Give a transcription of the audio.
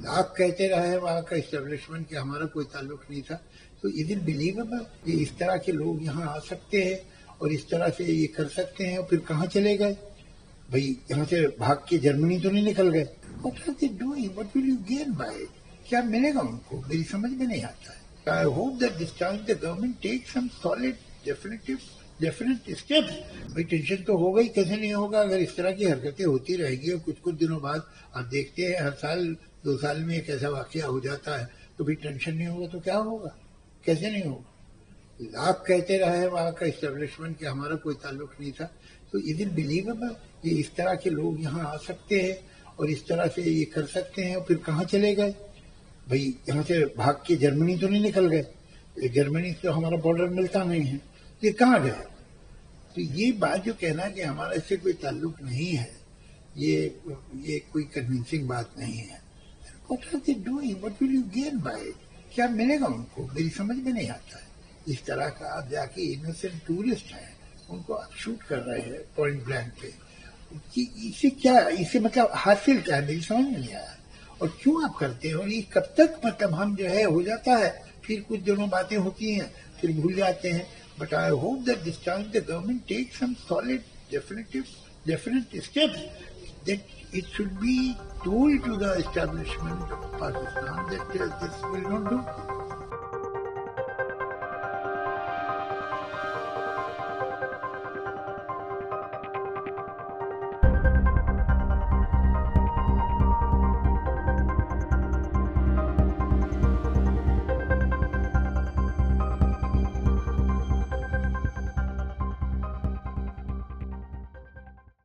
آپ کہتے رہے وہاں کا اسٹیبلشمنٹ کہ ہمارا کوئی تعلق نہیں تھا، تو از اٹ بلیویبل کہ اس طرح کے لوگ یہاں آ سکتے ہیں اور اس طرح سے یہ کر سکتے ہیں، اور پھر کہاں چلے گئے؟ بھائی یہاں سے بھاگ کے جرمنی تو نہیں نکل گئے. What are they doing? What will you gain by it? کیا ملے گا ان کو؟ میری سمجھ میں نہیں آتا ہے. I hope that this time the government takes some solid, definite steps. بھائی ٹینشن تو ہوگا ہی، کیسے نہیں ہوگا اگر اس طرح کی حرکتیں ہوتی رہے گی. اور کچھ دنوں بعد آپ دیکھتے ہیں ہر سال 2 سال میں ایک ایسا واقعہ ہو جاتا ہے، تو بھی ٹینشن نہیں ہوگا تو کیا ہوگا؟ کیسے نہیں ہوگا؟ آپ کہتے رہے وہاں کا اسٹیبلشمنٹ کہ ہمارا کوئی تعلق نہیں تھا، تو از اٹ بلیویبل کہ اس طرح کے لوگ یہاں آ سکتے ہیں اور اس طرح سے یہ کر سکتے ہیں، اور پھر کہاں چلے گئے؟ بھائی یہاں سے بھاگ کے جرمنی تو نہیں نکل گئے، جرمنی سے ہمارا بارڈر ملتا نہیں ہے، یہ کہاں گئے؟ تو یہ بات جو کہنا کہ ہمارا اس سے کوئی تعلق نہیں ہے، یہ کوئی کنونسنگ بات نہیں ہے. What are they doing? What will you gain by it? کیا ملے گا ان کو؟ میری سمجھ میں نہیں آتا ہے. اس طرح کا آپ جا کے انوسنٹ ٹورسٹ ہیں ان کو آپ شوٹ کر رہے ہیں پوائنٹ بلینک پہ، اسے مطلب حاصل کیا ہے؟ میری سمجھ میں نہیں آیا. اور کیوں آپ کرتے ہیں؟ اور یہ کب تک مطلب ہم جو ہے ہو جاتا ہے، پھر کچھ دنوں باتیں ہوتی ہیں پھر بھول جاتے ہیں. But I hope that this time the government take some solid definite steps, that it should be told to the establishment of Pakistan that this will not do.